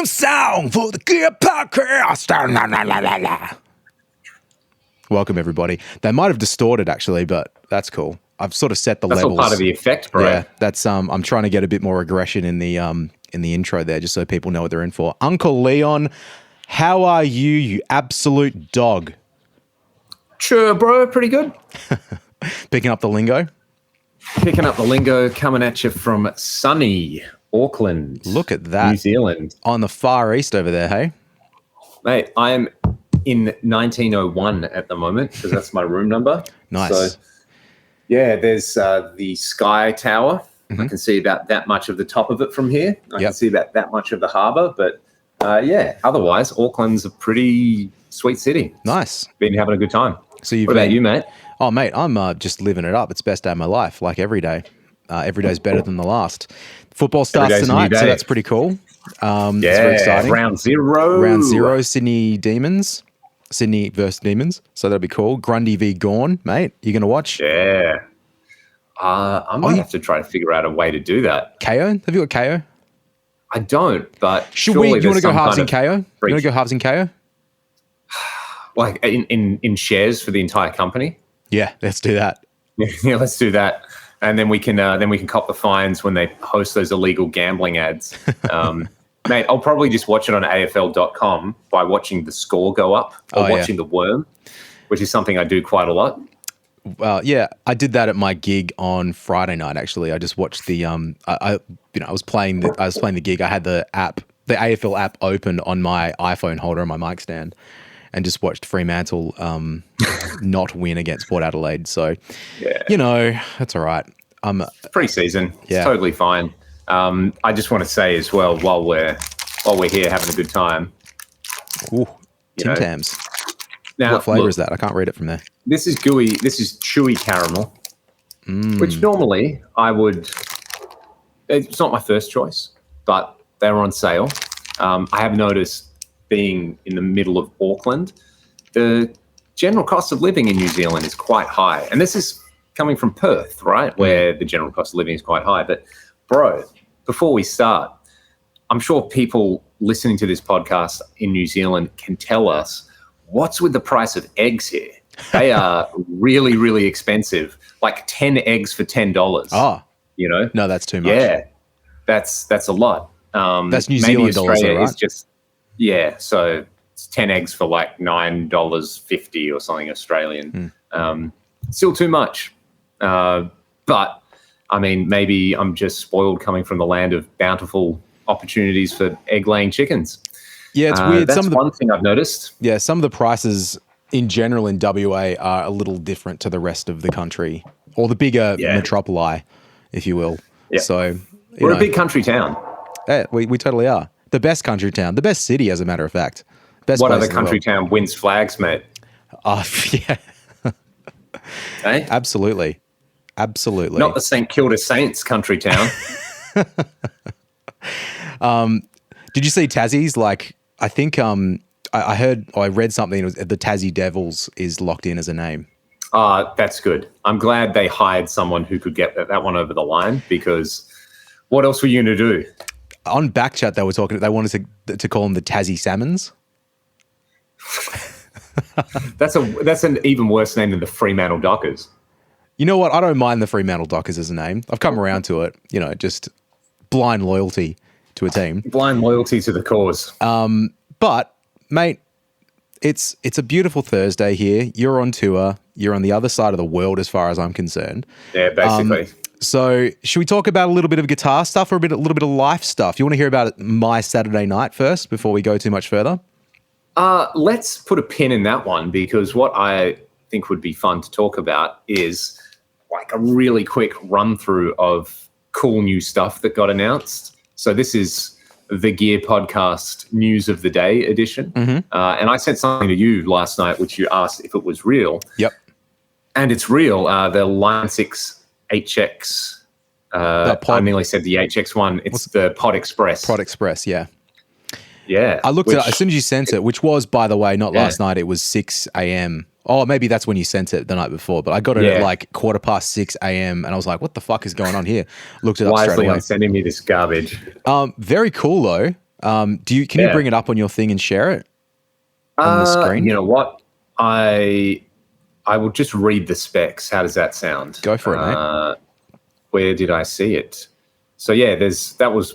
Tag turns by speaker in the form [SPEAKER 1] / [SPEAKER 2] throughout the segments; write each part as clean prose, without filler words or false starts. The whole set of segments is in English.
[SPEAKER 1] theme song for the Gear Podcast. La, la, la, la, la. Welcome, everybody. They might have distorted, actually, but that's cool. I've sort of set the levels.
[SPEAKER 2] That's all part of the effect, bro.
[SPEAKER 1] Yeah, that's I'm trying to get a bit more aggression in the intro there, just so people know what they're in for. Uncle Leon, how are you, you absolute dog?
[SPEAKER 2] Sure, bro. Pretty good.
[SPEAKER 1] Picking up the lingo?
[SPEAKER 2] Picking up the lingo, coming at you from sunny Auckland.
[SPEAKER 1] Look at that.
[SPEAKER 2] New Zealand.
[SPEAKER 1] On the far east over there, hey?
[SPEAKER 2] Mate, I am in 1901 at the moment because that's my room number.
[SPEAKER 1] Nice.
[SPEAKER 2] So, yeah, there's the Sky Tower. Mm-hmm. I can see about that much of the top of it from here. I can see about that much of the harbour. But, yeah, otherwise, Auckland's a pretty sweet city.
[SPEAKER 1] Nice.
[SPEAKER 2] Been having a good time.
[SPEAKER 1] So
[SPEAKER 2] what about you, mate?
[SPEAKER 1] Oh, mate, I'm just living it up. It's the best day of my life, like every day. Every day's better than the last. Football starts tonight, so that's pretty cool. It's very exciting.
[SPEAKER 2] Round zero,
[SPEAKER 1] Sydney Demons. Sydney versus Demons, so that'll be cool. Grundy v Gorn, mate. You going to watch?
[SPEAKER 2] Yeah. I might have to try to figure out a way to do that.
[SPEAKER 1] KO? Have you got KO?
[SPEAKER 2] I don't, but
[SPEAKER 1] you want to go halves in KO? You want to go halves in KO?
[SPEAKER 2] Like in shares for the entire company?
[SPEAKER 1] Yeah, let's do that.
[SPEAKER 2] Yeah, let's do that. And then we can cop the fines when they post those illegal gambling ads. Mate, I'll probably just watch it on AFL.com by watching the score go up or watching the worm, which is something I do quite a lot.
[SPEAKER 1] Well, yeah, I did that at my gig on Friday night. Actually, I just watched the I was playing the gig. I had the AFL app open on my iPhone holder on my mic stand, and just watched Fremantle not win against Port Adelaide. So, that's all right.
[SPEAKER 2] It's pre-season. It's totally fine. I just want to say as well, while we're here having a good time.
[SPEAKER 1] Ooh, Tim Tams.
[SPEAKER 2] Now,
[SPEAKER 1] what flavour is that? I can't read it from there.
[SPEAKER 2] This is gooey. This is chewy caramel, which normally I would. It's not my first choice, but they were on sale. I have noticed, being in the middle of Auckland, the general cost of living in New Zealand is quite high, and this is coming from Perth, right, where the general cost of living is quite high. But, bro, before we start, I'm sure people listening to this podcast in New Zealand can tell us what's with the price of eggs here. They are really, really expensive. Like 10 eggs for $10.
[SPEAKER 1] Oh, no, that's too much.
[SPEAKER 2] Yeah, that's a lot.
[SPEAKER 1] That's New Zealand dollars, right?
[SPEAKER 2] Is just so it's 10 eggs for like $9.50 or something Australian. Still too much. But I mean, maybe I'm just spoiled coming from the land of bountiful opportunities for egg-laying chickens.
[SPEAKER 1] Yeah, it's weird.
[SPEAKER 2] That's one thing I've noticed.
[SPEAKER 1] Yeah, some of the prices in general in WA are a little different to the rest of the country, or the bigger metropoli, if you will. Yeah. So
[SPEAKER 2] we're a big country town.
[SPEAKER 1] Yeah, we totally are. The best country town, the best city, as a matter of fact. Best
[SPEAKER 2] what other country town wins flags, mate?
[SPEAKER 1] Yeah.
[SPEAKER 2] Hey?
[SPEAKER 1] Absolutely.
[SPEAKER 2] Not the St Kilda Saints country town.
[SPEAKER 1] Did you see Tassie's? Like, I think I read something. The Tassie Devils is locked in as a name.
[SPEAKER 2] That's good. I'm glad they hired someone who could get that one over the line, because what else were you going to do?
[SPEAKER 1] On Backchat, they were talking. They wanted to call them the Tassie Salmons.
[SPEAKER 2] That's an even worse name than the Fremantle Dockers.
[SPEAKER 1] You know what? I don't mind the Fremantle Dockers as a name. I've come around to it. Just blind loyalty to a team.
[SPEAKER 2] Blind loyalty to the cause.
[SPEAKER 1] But mate, it's a beautiful Thursday here. You're on tour. You're on the other side of the world, as far as I'm concerned.
[SPEAKER 2] Yeah, basically.
[SPEAKER 1] So should we talk about a little bit of guitar stuff or a little bit of life stuff? You want to hear about my Saturday night first before we go too much further?
[SPEAKER 2] Let's put a pin in that one, because what I think would be fun to talk about is like a really quick run through of cool new stuff that got announced. So this is the Gear Podcast News of the Day edition.
[SPEAKER 1] Mm-hmm.
[SPEAKER 2] And I sent something to you last night, which you asked if it was real.
[SPEAKER 1] Yep.
[SPEAKER 2] And it's real. The Line 6 HX, I nearly said the HX one. It's the Pod Express.
[SPEAKER 1] Pod Express, yeah.
[SPEAKER 2] Yeah.
[SPEAKER 1] I looked at it as soon as you sent it, which was, by the way, not last night. It was 6 a.m. Oh, maybe that's when you sent it the night before. But I got it at like 6:15 a.m. and I was like, what the fuck is going on here? Looked it up straight away.
[SPEAKER 2] Wisely on sending me this garbage.
[SPEAKER 1] Very cool, though. Can you bring it up on your thing and share it on the screen?
[SPEAKER 2] You know what? I will just read the specs. How does that sound?
[SPEAKER 1] Go for it, mate.
[SPEAKER 2] Where did I see it? So yeah, that was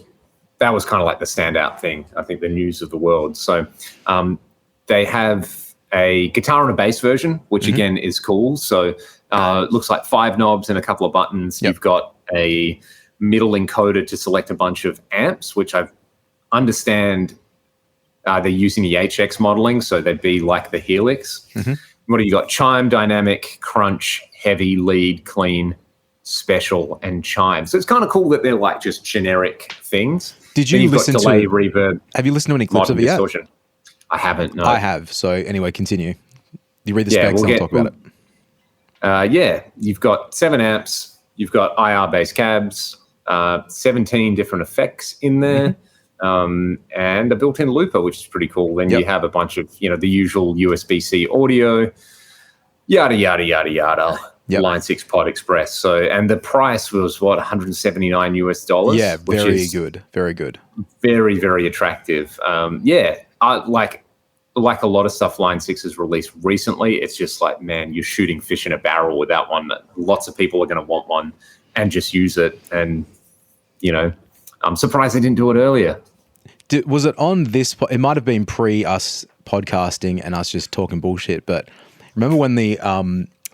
[SPEAKER 2] kind of like the standout thing. I think the news of the world. So they have a guitar and a bass version, which again is cool. So it looks like 5 knobs and a couple of buttons.
[SPEAKER 1] Yep.
[SPEAKER 2] You've got a middle encoder to select a bunch of amps, which I understand they're using the HX modeling, so they'd be like the Helix. What do you got? Chime, dynamic, crunch, heavy, lead, clean, special, and chime. So it's kind of cool that they're like just generic things.
[SPEAKER 1] Did you listen to
[SPEAKER 2] delay, reverb?
[SPEAKER 1] Have you listened to any clips of it yet?
[SPEAKER 2] I haven't. No,
[SPEAKER 1] I have. So anyway, continue. You read the specs, and I'll talk about
[SPEAKER 2] it. You've got 7 amps. You've got IR-based cabs. 17 different effects in there. And a built-in looper, which is pretty cool. Then you have a bunch of, the usual USB-C audio, yada, yada, yada, yada. Line 6 Pod Express. So, and the price was what, $179 US?
[SPEAKER 1] Yeah, very good. Very good.
[SPEAKER 2] Very, very attractive. I like a lot of stuff Line 6 has released recently. It's just like, man, you're shooting fish in a barrel with that one. Lots of people are going to want one and just use it. And, I'm surprised they didn't do it earlier.
[SPEAKER 1] Was it on this? It might have been pre us podcasting and us just talking bullshit. But remember when the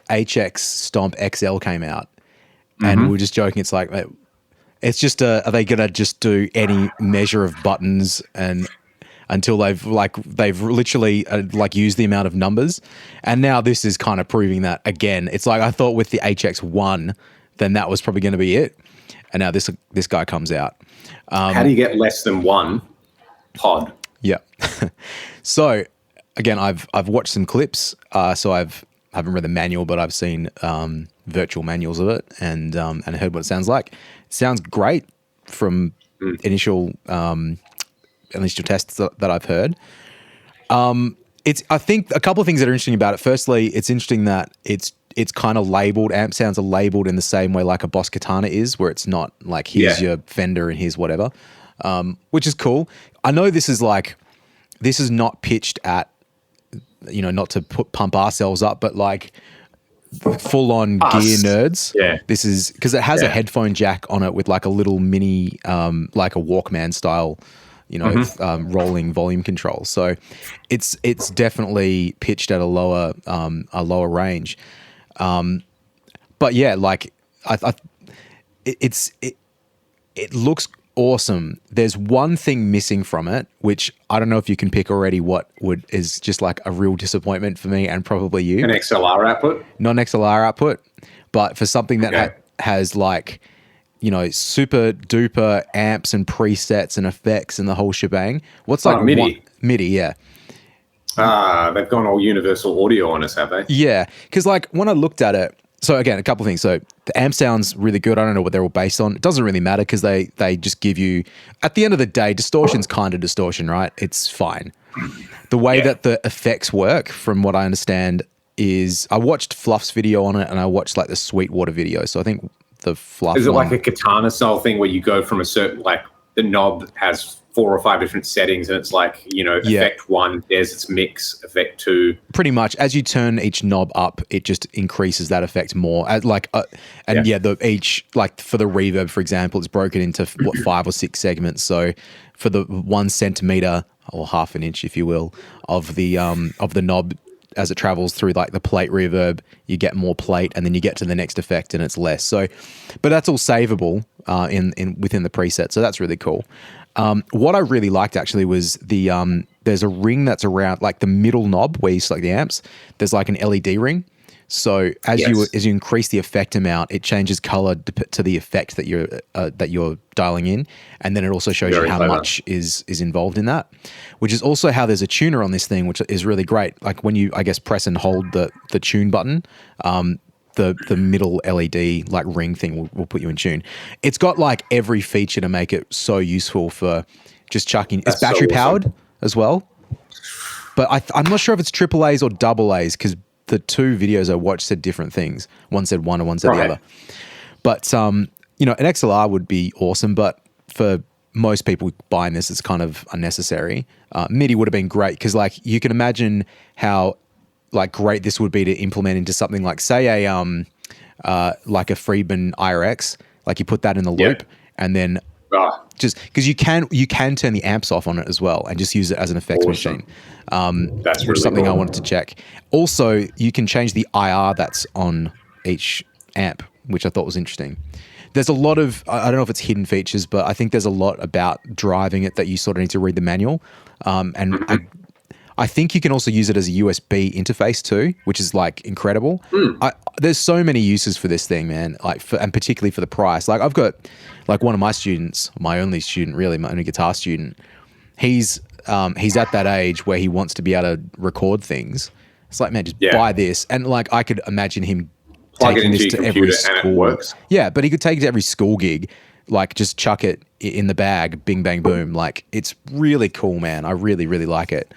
[SPEAKER 1] HX Stomp XL came out, and we were just joking. It's like, it's just are they gonna just do any measure of buttons and until they've literally used the amount of numbers, and now this is kind of proving that again. It's like I thought with the HX1, then that was probably going to be it, and now this guy comes out.
[SPEAKER 2] How do you get less than one pod? Yeah.
[SPEAKER 1] So again, I've watched some clips. So I haven't read the manual, but I've seen virtual manuals of it and heard what it sounds like. It sounds great from initial tests that I've heard. I think a couple of things that are interesting about it. Firstly, it's interesting that it's kind of labeled. Amp sounds are labeled in the same way like a Boss Katana is, where it's not like here's your Fender and here's whatever, which is cool. I know this is not pitched at, not to pump ourselves up, but like full on gear nerds.
[SPEAKER 2] Yeah.
[SPEAKER 1] This is because it has a headphone jack on it with like a little mini, like a Walkman style, rolling volume control. So it's definitely pitched at a lower range. But yeah, like it looks awesome. There's one thing missing from it, which I don't know if you can pick already what is just like a real disappointment for me and probably you.
[SPEAKER 2] An XLR output?
[SPEAKER 1] Not an XLR output, but for something that has like, super duper amps and presets and effects and the whole shebang. What's like
[SPEAKER 2] MIDI?
[SPEAKER 1] MIDI, yeah.
[SPEAKER 2] They've gone all universal audio on us, have they?
[SPEAKER 1] Yeah, because like when I looked at it, so again, a couple of things. So the amp sounds really good. I don't know what they're all based on. It doesn't really matter because they just give you, at the end of the day, distortion's kind of distortion, right? It's fine. The way that the effects work, from what I understand, is I watched Fluff's video on it and I watched like the Sweetwater video. So I think the Fluff
[SPEAKER 2] Is it like a katana style thing where you go from a certain, like the knob has 4 or 5 different settings and it's like, effect 1, there's its mix, effect 2.
[SPEAKER 1] Pretty much. As you turn each knob up, it just increases that effect more. Each, like for the reverb, for example, it's broken into 5 or 6 segments. So for the 1 centimeter or half an inch, if you will, of the knob, as it travels through like the plate reverb, you get more plate, and then you get to the next effect and it's less. So, but that's all savable within the preset. So that's really cool. What I really liked actually was there's a ring that's around like the middle knob where you select the amps. There's like an LED ring. So as you increase the effect amount, it changes color to the effect that you're dialing in, and then it also shows you how much is involved in that. Which is also how there's a tuner on this thing, which is really great. Like when you, I guess, press and hold the tune button, the middle LED like ring thing will put you in tune. It's got like every feature to make it so useful for just chucking. It's battery powered as well, but I'm not sure if it's triple A's or double A's because the 2 videos I watched said different things. One said one and one said the other. But an XLR would be awesome, but for most people buying this is kind of unnecessary. MIDI would have been great because like you can imagine how like great this would be to implement into something like say like a Friedman IRX, like you put that in the loop and then just because you can turn the amps off on it as well and just use it as an effects machine.
[SPEAKER 2] That's
[SPEAKER 1] which is something I wanted to check. Also, you can change the IR that's on each amp, which I thought was interesting. There's a lot of, I don't know if it's hidden features, but I think there's a lot about driving it that you sort of need to read the manual. I think you can also use it as a USB interface too, which is like incredible. There's so many uses for this thing, man. Like, and particularly for the price. Like, I've got like one of my students, my only student, really, my only guitar student. He's at that age where he wants to be able to record things. It's like, man, just buy this, and like I could imagine him taking this to every school. And it works. Yeah, but he could take it to every school gig. Like, just chuck it in the bag, bing, bang, boom. Like, it's really cool, man. I really, really like it.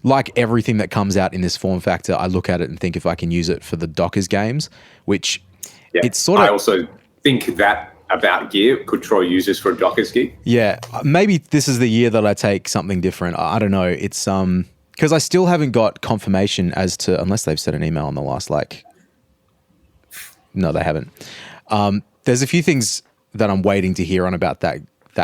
[SPEAKER 1] Like everything that comes out in this form factor, I look at it and think if I can use it for the Dockers games, which it's sort of...
[SPEAKER 2] I also think that about gear could Troy use this for a Dockers gig.
[SPEAKER 1] Yeah, maybe this is the year that I take something different. I don't know. It's because I still haven't got confirmation as to, unless they've sent an email on the last, like... No, they haven't. There's a few things that I'm waiting to hear on about that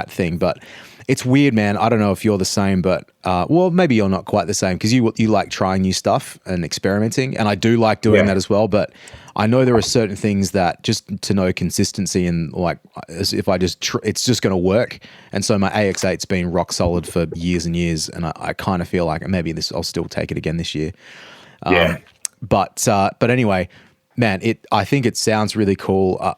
[SPEAKER 1] thing, but it's weird, man. I don't know if you're the same, but well, maybe you're not quite the same because you like trying new stuff and experimenting, and I do like doing that as well. But I know there are certain things that just to know consistency and like if I just it's just going to work. And so my AX8's been rock solid for years and years, and I kind of feel like maybe I'll still take it again this year. But anyway, man, I think it sounds really cool.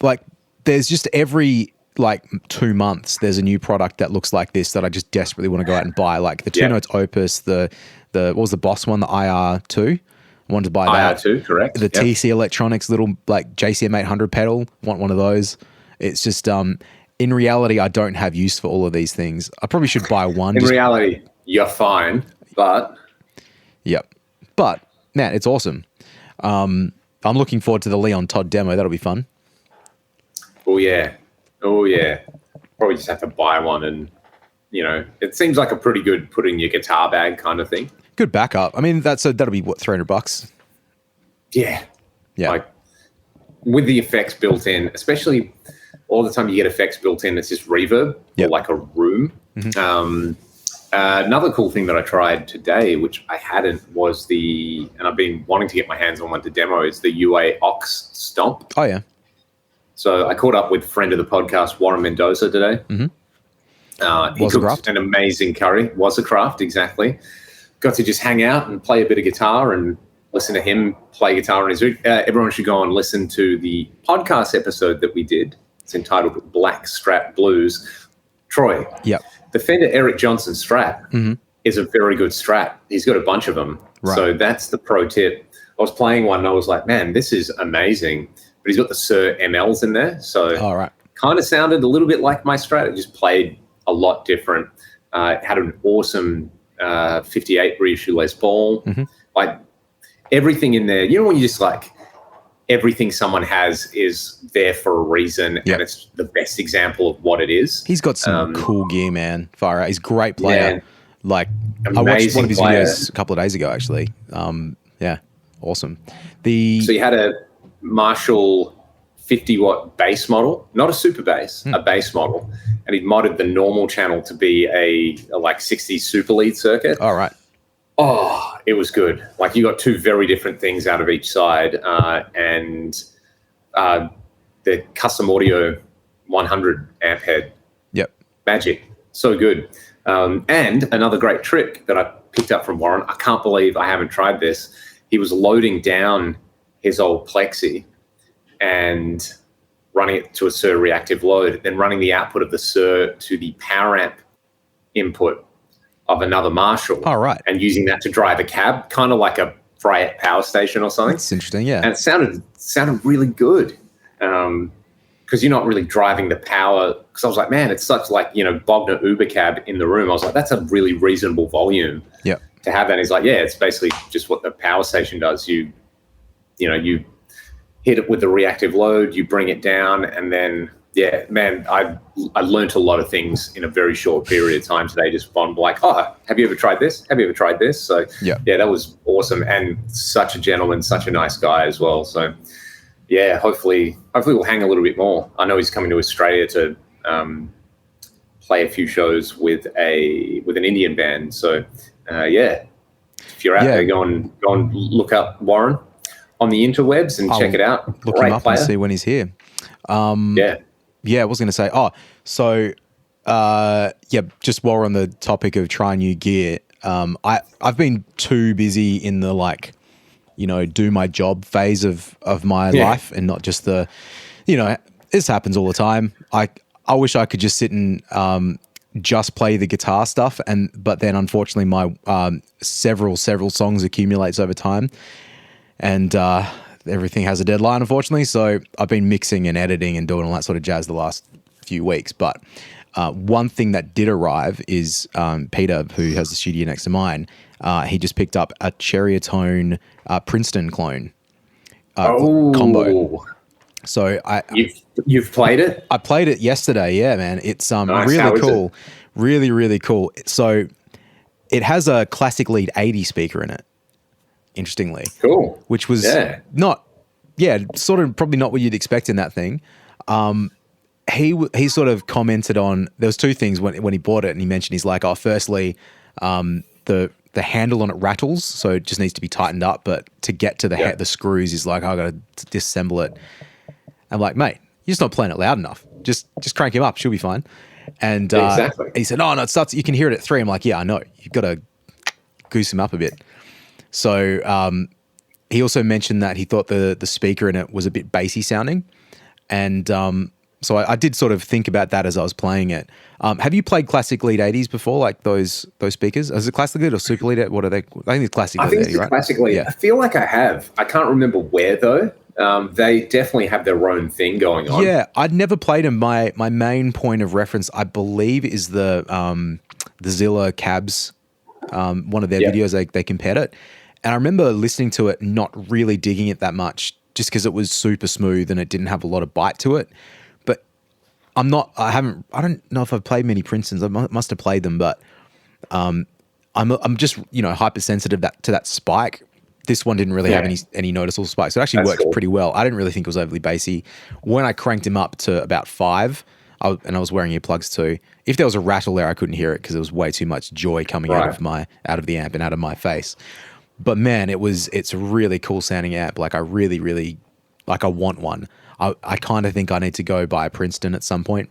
[SPEAKER 1] Like there's just every like 2 months there's a new product that looks like this that I just desperately want to go out and buy. Like the Two Notes Opus, the what was the Boss one, the IR2. I wanted to buy that.
[SPEAKER 2] IR2, correct.
[SPEAKER 1] The TC Electronics little like JCM 800 pedal, want one of those. It's just in reality I don't have use for all of these things. I probably should buy one.
[SPEAKER 2] In reality, you're fine, but
[SPEAKER 1] but man, it's awesome. I'm looking forward to the Leon Todd demo. That'll be fun.
[SPEAKER 2] Oh yeah. Probably just have to buy one, and it seems like a pretty good put in your guitar bag kind of thing. Good
[SPEAKER 1] backup. I mean, that'll be what, $300?
[SPEAKER 2] Yeah. Like with the effects built in, especially all the time you get effects built in, it's just reverb or like a room. Another cool thing that I tried today, which I hadn't, was and I've been wanting to get my hands on one to demo, is the UA Ox Stomp.
[SPEAKER 1] Oh yeah.
[SPEAKER 2] So I caught up with friend of the podcast, Warren Mendoza, today. He cooked an amazing curry. Was a craft, exactly. Got to just hang out and play a bit of guitar and listen to him play guitar on his rig. Everyone should go and listen to the podcast episode that we did. It's entitled Black Strat Blues. Troy, the Fender Eric Johnson Strat is a very good Strat. He's got a bunch of them. Right. So that's the pro tip. I was playing one and I was like, man, this is amazing. But he's got the Sir MLs in there. So kind of sounded a little bit like my Strat. It just played a lot different. It had an awesome 58 reissue Les Paul. Like everything in there. You know when you just like everything someone has is there for a reason and it's the best example of what it is.
[SPEAKER 1] He's got some cool gear, man. Far out. He's a great player.
[SPEAKER 2] Man,
[SPEAKER 1] like I watched one of his videos a couple of days ago, actually. Awesome. So
[SPEAKER 2] you had a Marshall 50-watt bass model, not a super bass, a bass model, and he'd modded the normal channel to be a like 60s super lead circuit.
[SPEAKER 1] All right.
[SPEAKER 2] Oh, it was good. Like you got two very different things out of each side, and the custom audio 100 amp head.
[SPEAKER 1] Yep.
[SPEAKER 2] Magic. So good. And another great trick that I picked up from Warren. I can't believe I haven't tried this. He was loading down his old Plexi and running it to a Sir reactive load, then running the output of the Sir to the power amp input of another Marshall.
[SPEAKER 1] All right.
[SPEAKER 2] And using that to drive a cab, kind of like a Fryette power station or something.
[SPEAKER 1] That's interesting, yeah.
[SPEAKER 2] And it sounded really good because you're not really driving the power. Because I was like, man, it's such like, Bogner Uber cab in the room. I was like, that's a really reasonable volume to have that. And he's like, yeah, it's basically just what the power station does. You hit it with the reactive load, you bring it down, and then yeah, man, I learned a lot of things in a very short period of time today. Just on like, oh, have you ever tried this? Have you ever tried this? So
[SPEAKER 1] Yeah.
[SPEAKER 2] that was awesome, and such a gentleman, such a nice guy as well. So yeah, hopefully we'll hang a little bit more. I know he's coming to Australia to play a few shows with an Indian band. So yeah, if you're out there, go and look up Warren on the interwebs and check it out.
[SPEAKER 1] Look him up and see when he's here. Yeah, I was going to say, just while we're on the topic of trying new gear, I've been too busy in the like, do my job phase of my life, and not just the, this happens all the time. I wish I could just sit and just play the guitar stuff, but then unfortunately my several songs accumulates over time, and everything has a deadline, unfortunately. So I've been mixing and editing and doing all that sort of jazz the last few weeks. But one thing that did arrive is Peter, who has the studio next to mine, he just picked up a Cherrytone Princeton clone combo. So
[SPEAKER 2] you've played it?
[SPEAKER 1] I played it yesterday. Yeah, man, it's
[SPEAKER 2] nice.
[SPEAKER 1] really cool, really cool. So it has a classic lead 80 speaker in it. Interestingly,
[SPEAKER 2] cool.
[SPEAKER 1] Which was sort of probably not what you'd expect in that thing. He sort of commented on, there was two things when he bought it, and he mentioned, he's like, firstly, the handle on it rattles, so it just needs to be tightened up. But to get to the screws, he's like, I got to disassemble it. I'm like, mate, you're just not playing it loud enough. Just crank him up, she'll be fine. And
[SPEAKER 2] exactly.
[SPEAKER 1] He said, oh no, it starts. You can hear it at 3. I'm like, yeah, I know. You've got to goose him up a bit. So he also mentioned that he thought the speaker in it was a bit bassy sounding, and so I did sort of think about that as I was playing it. Have you played classic lead 80s before, like those speakers? Is it classic lead or super lead? What are they? I think it's classic lead 80, right?
[SPEAKER 2] Classic lead. Yeah. I feel like I have. I can't remember where though. They definitely have their own thing going on.
[SPEAKER 1] Yeah, I'd never played them. My main point of reference, I believe, is the Zilla Cabs. One of their videos, they compared it. And I remember listening to it, not really digging it that much, just because it was super smooth and it didn't have a lot of bite to it. But I don't know if I've played many Princetons. I must have played them, but I'm just, hypersensitive to that spike. This one didn't really have any noticeable spikes. So it actually worked pretty well. I didn't really think it was overly bassy. When I cranked him up to about 5, and I was wearing earplugs too, if there was a rattle there, I couldn't hear it because there was way too much joy coming out of the amp and out of my face. But man, it's a really cool sounding amp. Like I really I want one. I kind of think I need to go buy a Princeton at some point.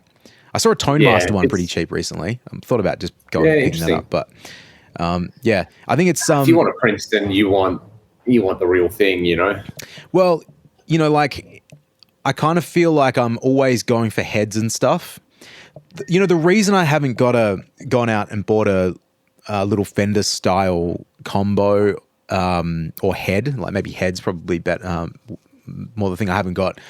[SPEAKER 1] I saw a Tone Master one pretty cheap recently. I thought about just going and picking that up. But I think it's
[SPEAKER 2] if you want a Princeton, you want the real thing,
[SPEAKER 1] Well, like I kind of feel like I'm always going for heads and stuff. The reason I haven't gone out and bought a little Fender style combo or head, like maybe head's probably better, more the thing I haven't got,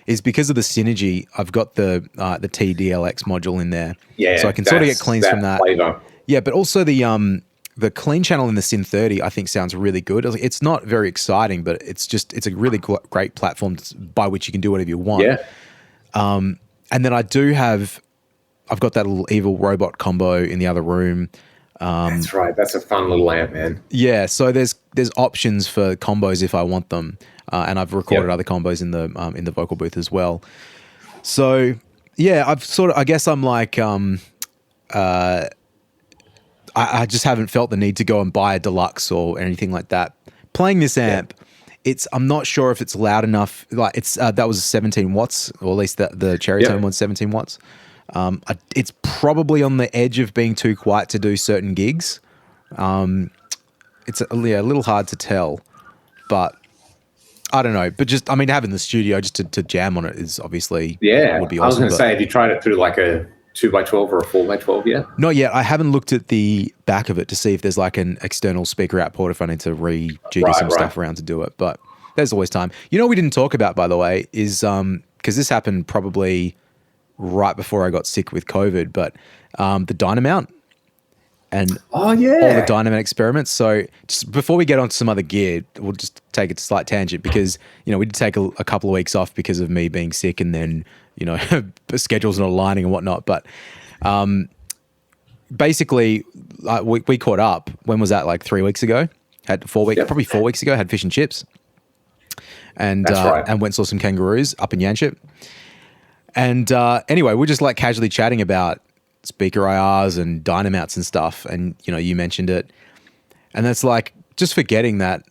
[SPEAKER 1] is because of the synergy. I've got the TDLX module in there, so I can sort of get cleans from that.
[SPEAKER 2] Flavor.
[SPEAKER 1] Yeah, but also the clean channel in the Syn 30 I think sounds really good. It's not very exciting, but it's a really great platform by which you can do whatever you want.
[SPEAKER 2] Yeah.
[SPEAKER 1] And then I've got that little evil robot combo in the other room.
[SPEAKER 2] That's right. That's a fun little amp, man.
[SPEAKER 1] Yeah. So there's options for combos if I want them, and I've recorded other combos in the vocal booth as well. So yeah, I guess I'm like, I just haven't felt the need to go and buy a deluxe or anything like that. Playing this amp, I'm not sure if it's loud enough. Like that was 17 watts, or at least the Cherrytone one's 17 watts. It's probably on the edge of being too quiet to do certain gigs. It's a little hard to tell, but I don't know. But just, having the studio just to jam on it is obviously would be awesome.
[SPEAKER 2] I was going to say, have you tried it through like a 2x12 or a 4x12 yet?
[SPEAKER 1] Not yet. I haven't looked at the back of it to see if there's like an external speaker out port if I need to rejigger some stuff around to do it. But there's always time. What we didn't talk about, by the way, is because this happened probably right before I got sick with COVID, but the Dynamount and all the Dynamount experiments. So just before we get on to some other gear, we'll just take a slight tangent because, we did take a couple of weeks off because of me being sick, and then schedules not aligning and whatnot. But basically, we caught up. When was that? Like 3 weeks ago? Had 4 weeks, probably 4 weeks ago. Had fish and chips, and
[SPEAKER 2] That's right.
[SPEAKER 1] and went and saw some kangaroos up in Yanchep. And anyway, we're just like casually chatting about speaker IRs and Dynamounts and stuff. And you mentioned it, and that's like just forgetting that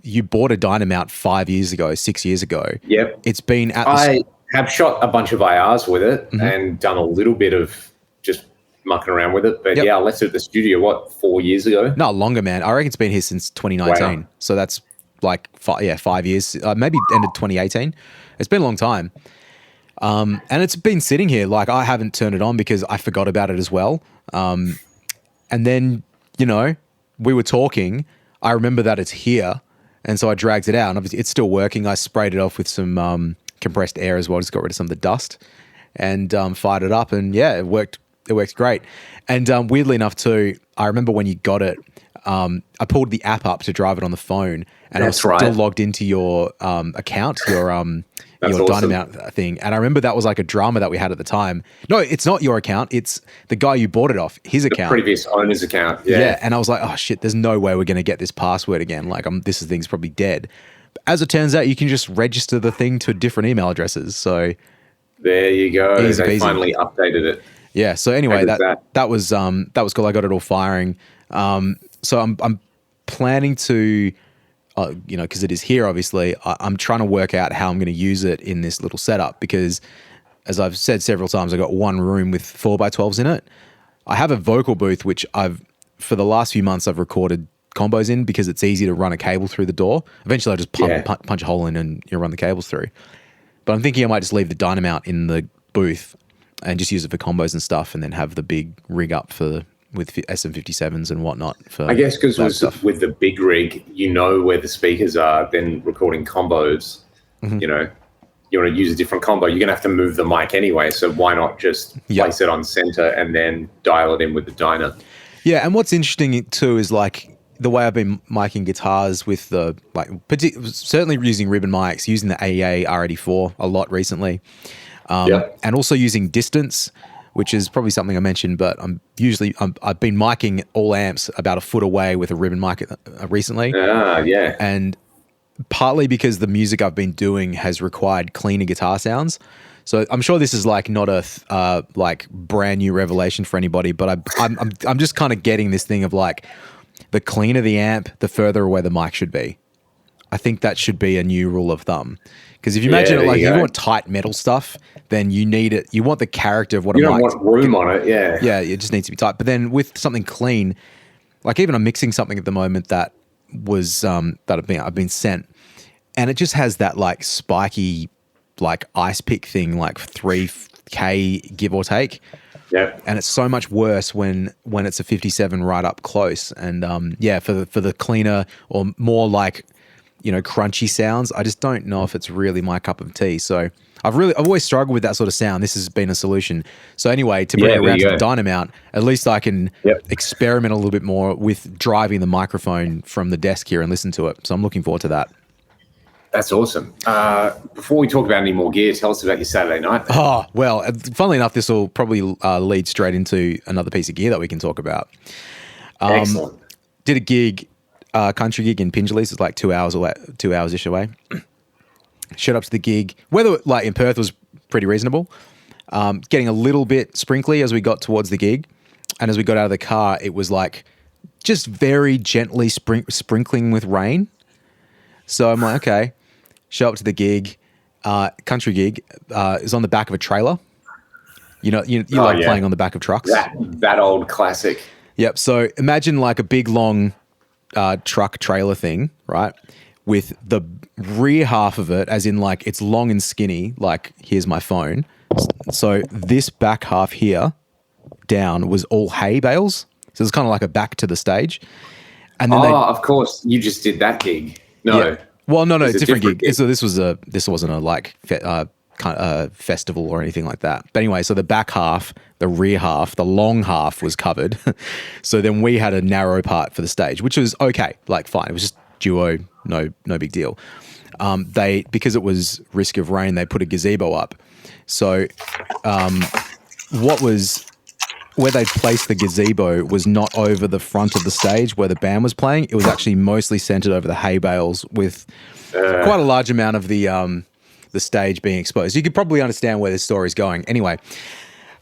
[SPEAKER 1] you bought a Dynamount 5 years ago, 6 years ago.
[SPEAKER 2] Yep.
[SPEAKER 1] It's been at
[SPEAKER 2] I have shot a bunch of IRs with it and done a little bit of just mucking around with it. But I left it at the studio, 4 years ago?
[SPEAKER 1] No, longer, man. I reckon it's been here since 2019. Wow. So that's like 5 years, maybe ended 2018. It's been a long time. And it's been sitting here. Like I haven't turned it on because I forgot about it as well. And then, we were talking. I remember that it's here. And so I dragged it out, and obviously it's still working. I sprayed it off with some compressed air as well, just got rid of some of the dust, and fired it up, and it worked. It works great. And weirdly enough too, I remember when you got it, I pulled the app up to drive it on the phone, and I was still logged into your account, your awesome. Dynamount thing. And I remember that was like a drama that we had at the time. No, it's not your account. It's the guy you bought it off, his account.
[SPEAKER 2] The previous owner's account. Yeah.
[SPEAKER 1] And I was like, oh shit, there's no way we're going to get this password again. Like this thing's probably dead. But as it turns out, you can just register the thing to different email addresses. So
[SPEAKER 2] there you go. They finally updated it.
[SPEAKER 1] Yeah. So anyway, that was cool. I got it all firing. So I'm planning to, because it is here, obviously, I'm trying to work out how I'm going to use it in this little setup because, as I've said several times, I've got one room with 4x12s in it. I have a vocal booth, which for the last few months, I've recorded combos in because it's easy to run a cable through the door. Eventually, I'll just punch a hole in and run the cables through. But I'm thinking I might just leave the Dynamount in the booth and just use it for combos and stuff, and then have the big rig up with SM57s and whatnot.
[SPEAKER 2] I guess because with the big rig, where the speakers are, then recording combos, you want to use a different combo, you're going to have to move the mic anyway. So why not just place it on center and then dial it in with the dyno? Yeah,
[SPEAKER 1] and what's interesting too is like the way I've been miking guitars with certainly using ribbon mics, using the AEA R84 a lot recently, and also using distance, which is probably something I mentioned, but I've been miking all amps about a foot away with a ribbon mic recently. And partly because the music I've been doing has required cleaner guitar sounds. So I'm sure this is like not a brand new revelation for anybody, but I'm just kind of getting this thing of like the cleaner the amp, the further away the mic should be. I think that should be a new rule of thumb. Because if you imagine it, like if you want tight metal stuff, then you need it. You want the character of what
[SPEAKER 2] you don't want room on it.
[SPEAKER 1] Yeah, it just needs to be tight. But then with something clean, like even I'm mixing something at the moment that was that I've been sent, and it just has that like spiky, like ice pick thing, like 3K give or take.
[SPEAKER 2] Yeah,
[SPEAKER 1] and it's so much worse when it's a 57 right up close. And for the cleaner or more like, crunchy sounds, I just don't know if it's really my cup of tea. So I've always struggled with that sort of sound. This has been a solution. So anyway, to bring it around to the Dynamount, at least I can experiment a little bit more with driving the microphone from the desk here and listen to it. So I'm looking forward to that.
[SPEAKER 2] That's awesome. Before we talk about any more gear, tell us about your Saturday night.
[SPEAKER 1] Oh, well, funnily enough, this will probably lead straight into another piece of gear that we can talk about.
[SPEAKER 2] Excellent.
[SPEAKER 1] Did a gig, country gig in Pingelly's. It's like 2 hours away, 2 hours-ish away. Showed up to the gig. Weather like in Perth was pretty reasonable. Getting a little bit sprinkly as we got towards the gig. And as we got out of the car, it was like just very gently sprinkling with rain. So I'm like, okay. Show up to the gig, country gig. Is on the back of a trailer. You like playing on the back of trucks.
[SPEAKER 2] That old classic.
[SPEAKER 1] Yep. So imagine like a big long truck trailer thing, right? With the rear half of it, as in like it's long and skinny. Like here's my phone. So this back half here down was all hay bales. So it's kind of like a back to the stage. And then
[SPEAKER 2] of course, you just did that gig. No.
[SPEAKER 1] Yeah. Well, no, it's a different gig. So this wasn't a like kind of festival or anything like that. But anyway, so the back half, the rear half, the long half was covered. So then we had a narrow part for the stage, which was okay, like fine. It was just duo, no big deal. Because it was risk of rain, they put a gazebo up. So where they placed the gazebo was not over the front of the stage where the band was playing. It was actually mostly centered over the hay bales, with quite a large amount of the stage being exposed. You could probably understand where this story is going. Anyway,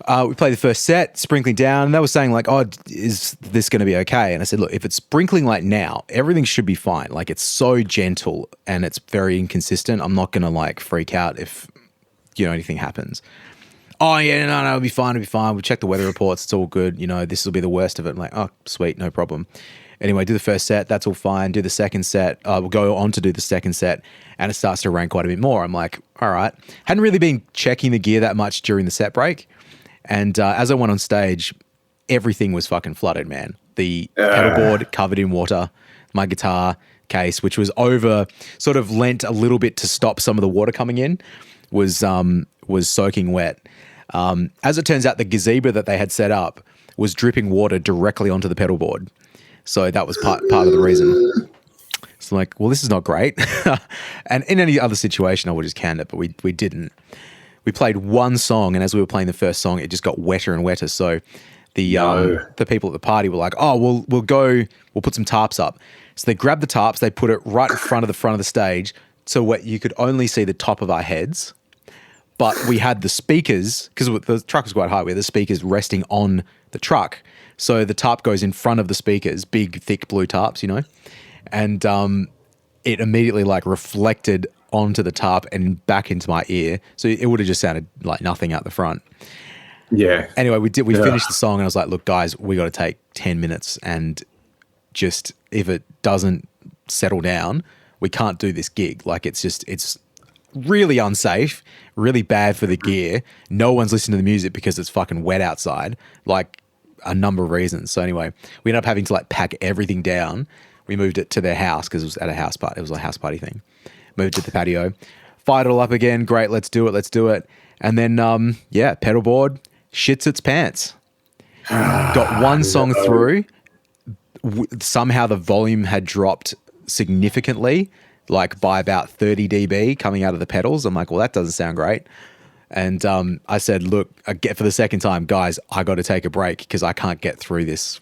[SPEAKER 1] we played the first set, sprinkling down, and they were saying like, "Oh, is this going to be okay?" And I said, "Look, if it's sprinkling like now, everything should be fine. Like, it's so gentle and it's very inconsistent. I'm not going to like freak out if anything happens." "Oh yeah, no, it'll be fine. It'll be fine. We checked the weather reports. It's all good. This will be the worst of it." I'm like, "Oh, sweet, no problem." Anyway, do the first set. That's all fine. Do the second set. We'll go on to do the second set, and it starts to rain quite a bit more. I'm like, all right. Hadn't really been checking the gear that much during the set break, and as I went on stage, everything was fucking flooded, man. The pedal board covered in water. My guitar case, which was sort of lent a little bit to stop some of the water coming in, was soaking wet. As it turns out, the gazebo that they had set up was dripping water directly onto the pedal board. So that was part of the reason. So I'm like, well, this is not great. And in any other situation, I would just canned it, but we didn't. We played one song, and as we were playing the first song, it just got wetter and wetter. So the people at the party were like, "Oh, we'll put some tarps up." So they grabbed the tarps, they put it right in front of the stage, so what you could only see the top of our heads. But we had the speakers, because the truck was quite high, we had the speakers resting on the truck. So the tarp goes in front of the speakers, big, thick blue tarps, and it immediately like reflected onto the tarp and back into my ear. So it would have just sounded like nothing out the front.
[SPEAKER 2] Yeah.
[SPEAKER 1] Anyway, we finished the song, and I was like, "Look, guys, we got to take 10 minutes, and just if it doesn't settle down, we can't do this gig. Like, it's really unsafe, really bad for the gear. No one's listening to the music because it's fucking wet outside, like a number of reasons." So anyway, we ended up having to like pack everything down. We moved it to their house because it was at a house party. It was a house party thing. Moved it to the patio, fired it all up again. Great, let's do it. And then, pedal board shits its pants. Got one song through. Somehow the volume had dropped significantly, like by about 30 dB coming out of the pedals. I'm like, well, that doesn't sound great. And I said, look, for the second time, guys, I got to take a break because I can't get through this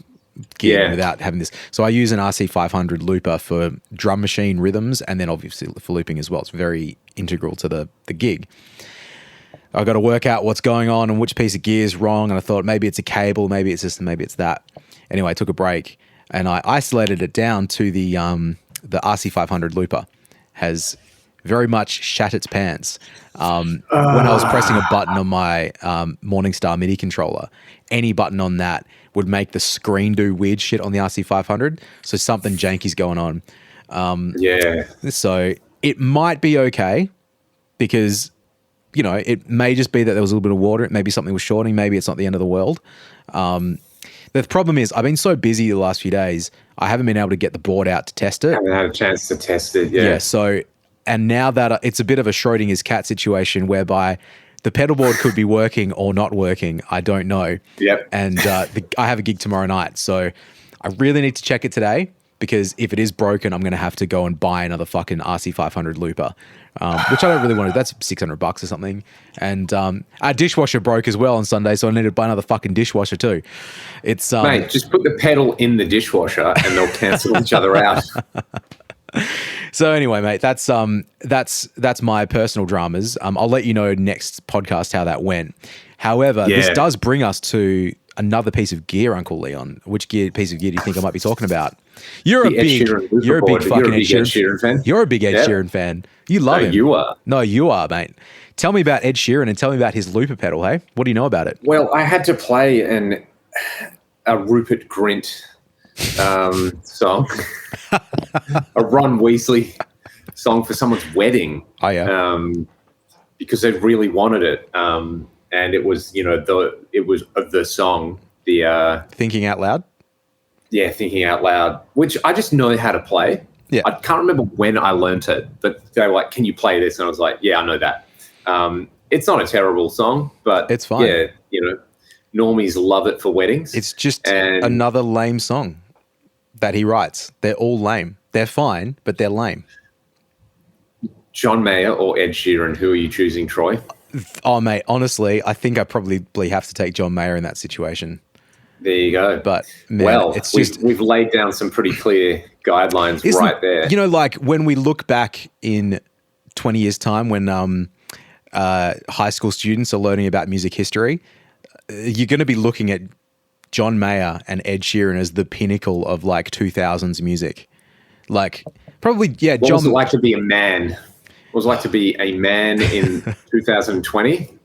[SPEAKER 1] gig without having this. So I use an RC500 looper for drum machine rhythms, and then obviously for looping as well. It's very integral to the gig. I've got to work out what's going on and which piece of gear is wrong. And I thought maybe it's a cable, maybe it's this, and maybe it's that. Anyway, I took a break and I isolated it down to the RC500 looper. Has very much shat its pants. When I was pressing a button on my Morningstar MIDI controller, any button on that would make the screen do weird shit on the RC500. So something janky's going on. So it might be okay because, it may just be that there was a little bit of water. It may be something was shorting. Maybe it's not the end of the world. The problem is I've been so busy the last few days, I haven't been able to get the board out to test it.
[SPEAKER 2] I haven't had a chance to test it, yeah.
[SPEAKER 1] So, and now that it's a bit of a Schrodinger's cat situation whereby the pedal board could be working or not working, I don't know.
[SPEAKER 2] Yep.
[SPEAKER 1] And I have a gig tomorrow night, so I really need to check it today because if it is broken, I'm going to have to go and buy another fucking RC500 looper, which I don't really want to. That's $600 or something. And our dishwasher broke as well on Sunday, so I needed to buy another fucking dishwasher too. It's
[SPEAKER 2] mate, just put the pedal in the dishwasher and they'll cancel each other out.
[SPEAKER 1] So anyway, mate, that's my personal dramas. I'll let you know next podcast how that went. However, this does bring us to another piece of gear, Uncle Leon. Which piece of gear do you think I might be talking about? You're a big fucking Ed Sheeran fan. You're a big Ed Sheeran fan. You love him.
[SPEAKER 2] You are.
[SPEAKER 1] No, you are, mate. Tell me about Ed Sheeran and tell me about his looper pedal, hey? What do you know about it?
[SPEAKER 2] Well, I had to play a Rupert Grint song, a Ron Weasley song for someone's wedding.
[SPEAKER 1] Oh, yeah.
[SPEAKER 2] Because they really wanted it. And it was, the song,
[SPEAKER 1] Thinking Out Loud?
[SPEAKER 2] Yeah, Thinking Out Loud, which I just know how to play.
[SPEAKER 1] Yeah.
[SPEAKER 2] I can't remember when I learnt it, but they were like, can you play this? And I was like, yeah, I know that. It's not a terrible song, but
[SPEAKER 1] it's fine.
[SPEAKER 2] Yeah, normies love it for weddings.
[SPEAKER 1] It's just another lame song that he writes. They're all lame. They're fine, but they're lame.
[SPEAKER 2] John Mayer or Ed Sheeran, who are you choosing, Troy?
[SPEAKER 1] Oh, mate, honestly, I think I probably have to take John Mayer in that situation.
[SPEAKER 2] There you go.
[SPEAKER 1] But man, it's just
[SPEAKER 2] we've laid down some pretty clear guidelines right there.
[SPEAKER 1] You know, like when we look back in 20 years' time, when high school students are learning about music history, you're going to be looking at John Mayer and Ed Sheeran as the pinnacle of like 2000s music. Like probably, yeah.
[SPEAKER 2] What was it like to be a man? What was it like to be a man in 2020?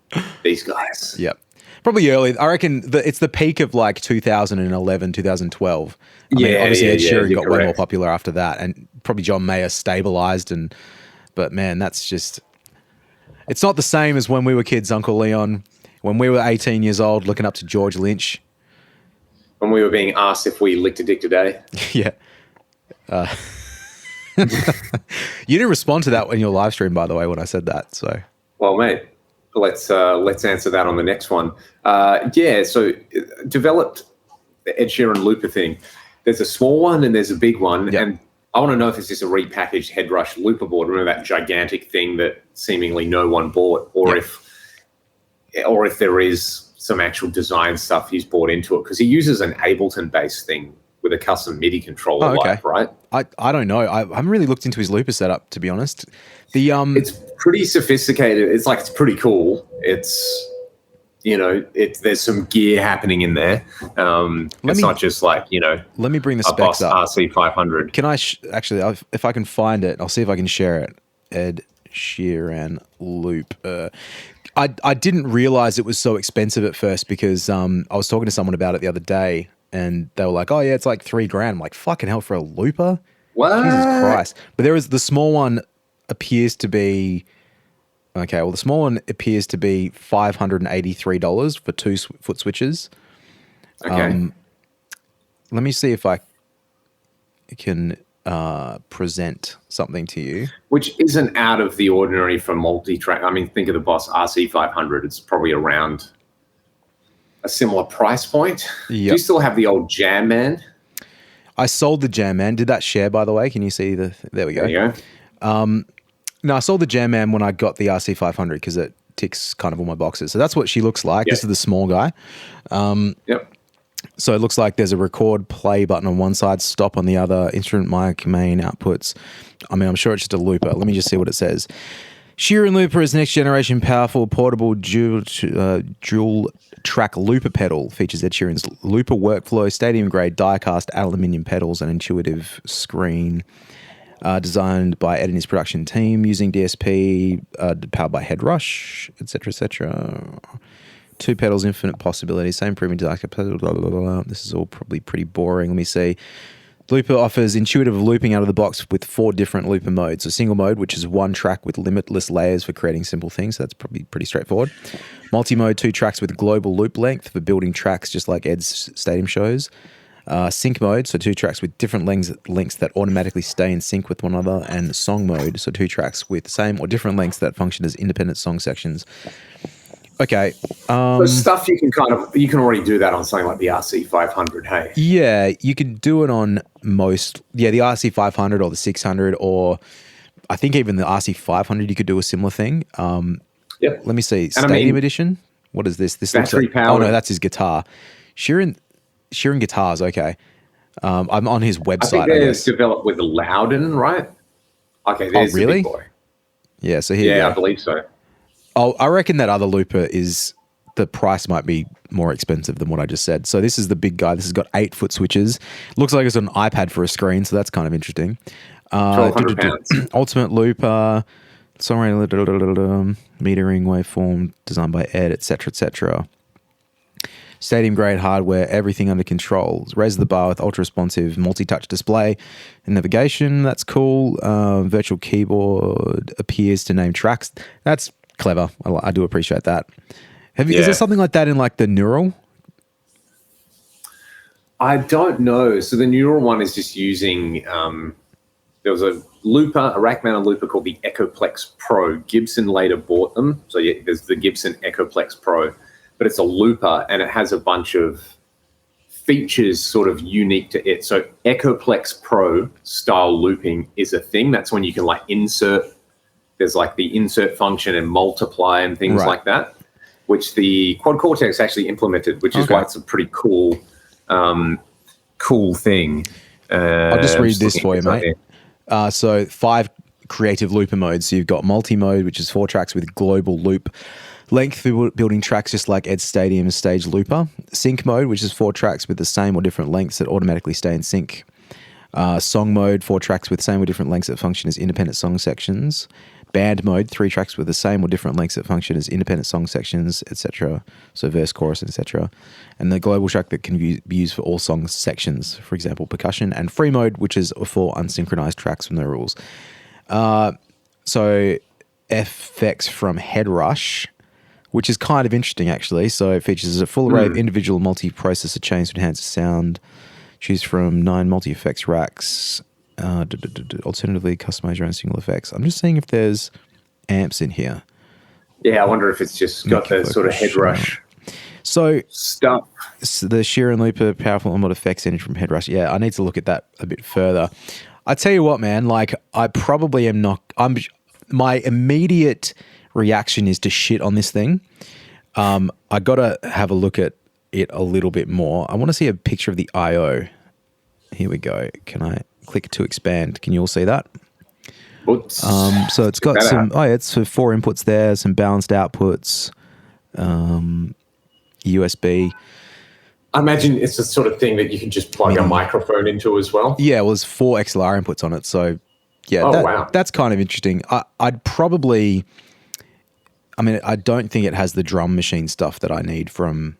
[SPEAKER 2] These guys.
[SPEAKER 1] Yep. Probably early. I reckon it's the peak of like 2011, 2012. I mean, obviously Ed Sheeran got way more popular after that, and probably John Mayer stabilized. But man, that's just, it's not the same as when we were kids, Uncle Leon. When we were 18 years old, looking up to George Lynch.
[SPEAKER 2] When we were being asked if we licked a dick today.
[SPEAKER 1] Yeah. You didn't respond to that in your live stream, by the way, when I said that. So,
[SPEAKER 2] well, mate, let's answer that on the next one. So developed the Ed Sheeran Looper thing. There's a small one and there's a big one, and I want to know if it's just a repackaged Headrush Looper board. Remember that gigantic thing that seemingly no one bought, or if there is some actual design stuff he's bought into it, because he uses an Ableton-based thing with a custom MIDI controller, right?
[SPEAKER 1] I don't know. I haven't really looked into his looper setup, to be honest.
[SPEAKER 2] It's pretty sophisticated. It's pretty cool. It's, there's some gear happening in there. It's not just like,
[SPEAKER 1] let me bring the specs up.
[SPEAKER 2] RC500.
[SPEAKER 1] Can I actually, if I can find it, I'll see if I can share it. Ed Sheeran Loop. I didn't realize it was so expensive at first because I was talking to someone about it the other day. And they were like, oh, yeah, it's like $3,000. I'm like, fucking hell, for a looper?
[SPEAKER 2] What?
[SPEAKER 1] Jesus Christ. But the small one appears to be, the small one appears to be $583 for 2-foot switches.
[SPEAKER 2] Okay.
[SPEAKER 1] Let me see if I can present something to you.
[SPEAKER 2] Which isn't out of the ordinary for multi-track. I mean, think of the Boss RC500. It's probably around a similar price point. Yep. Do you still have the old Jam Man?
[SPEAKER 1] I sold the Jam Man. Did that share, by the way? Can you see there we go.
[SPEAKER 2] There you go.
[SPEAKER 1] No, I sold the Jam Man when I got the RC500 because it ticks kind of all my boxes. So that's what she looks like. Yep. This is the small guy.
[SPEAKER 2] Yep.
[SPEAKER 1] So it looks like there's a record play button on one side, stop on the other, instrument mic, main outputs. I mean, I'm sure it's just a looper. Let me just see what it says. Sheeran Looper is next generation powerful portable dual track looper pedal. Features Ed Sheeran's looper workflow, stadium grade die-cast aluminium pedals, and intuitive screen. Designed by Ed and his production team using DSP, powered by Headrush, etc., etc. 2 pedals, infinite possibilities, same premium design. Blah, blah, blah, blah. This is all probably pretty boring. Let me see. Looper offers intuitive looping out of the box with 4 different looper modes. A single mode, which is 1 track with limitless layers for creating simple things. So that's probably pretty straightforward. Multi-mode, 2 tracks with global loop length for building tracks just like Ed's stadium shows. Sync mode, so 2 tracks with different lengths that automatically stay in sync with one another. And song mode, so 2 tracks with same or different lengths that function as independent song sections. Okay.
[SPEAKER 2] The stuff you can already do that on something like the RC500, hey?
[SPEAKER 1] Yeah, you could do it on most, the RC500 or the 600, or I think even the RC500, you could do a similar thing.
[SPEAKER 2] Yep.
[SPEAKER 1] Let me see. Stadium Edition? What is this? This
[SPEAKER 2] battery power.
[SPEAKER 1] Oh, no, that's his guitar. Sheeran guitars, okay. I'm on his website,
[SPEAKER 2] I think it's developed with Loudon, right? Okay, there's the big boy.
[SPEAKER 1] Yeah, so here you go.
[SPEAKER 2] I believe so.
[SPEAKER 1] Oh, I reckon that other looper the price might be more expensive than what I just said. So this is the big guy. This has got 8-foot switches. Looks like it's an iPad for a screen, so that's kind of interesting.
[SPEAKER 2] £1,200.
[SPEAKER 1] Ultimate looper, songwriting, metering waveform, designed by Ed, etc., etc. Stadium grade hardware, everything under control. Raise the bar with ultra responsive multi-touch display and navigation. That's cool. Virtual keyboard appears to name tracks. That's clever. I do appreciate that. Is there something like that in like the Neural?
[SPEAKER 2] I don't know. So the Neural one is just using, there was a rack-mounted looper called the Echoplex Pro. Gibson later bought them. So there's the Gibson Echoplex Pro, but it's a looper and it has a bunch of features sort of unique to it. So Echoplex Pro style looping is a thing. That's when you can like insert there's like the insert function and multiply and things like that, which the Quad Cortex actually implemented, which is why it's a pretty cool thing.
[SPEAKER 1] I'll just read this for you, mate. So 5 creative looper modes. So you've got multi-mode, which is 4 tracks with global loop length, building tracks just like Ed Stadium's stage looper. Sync mode, which is 4 tracks with the same or different lengths that automatically stay in sync. Song mode, 4 tracks with same or different lengths that function as independent song sections. Band mode, 3 tracks with the same or different lengths that function as independent song sections, etc. So verse, chorus, etc. And the global track that can be used for all song sections, for example, percussion. And free mode, which is for unsynchronized tracks with no rules. So FX from Headrush, which is kind of interesting actually. So it features a full array of individual multi-processor chains to enhance the sound. Choose from 9 multi-effects racks. Alternatively, customize your own single effects. I'm just seeing if there's amps in here.
[SPEAKER 2] Yeah, I wonder if it's just got the sort of Headrush stuff.
[SPEAKER 1] The Sheeran Looper powerful onboard effects engine from Headrush. Yeah, I need to look at that a bit further. I tell you what, man, like I probably am not. My immediate reaction is to shit on this thing. I gotta have a look at it a little bit more. I want to see a picture of the I/O. Here we go. Can I click to expand? Can you all see that? So it's got some. It's for 4 inputs there. Some balanced outputs. USB.
[SPEAKER 2] I imagine it's the sort of thing that you can just plug a microphone into as well.
[SPEAKER 1] Yeah, well, there's 4 XLR inputs on it. So, yeah,
[SPEAKER 2] wow.
[SPEAKER 1] That's kind of interesting. I'd probably... I mean, I don't think it has the drum machine stuff that I need from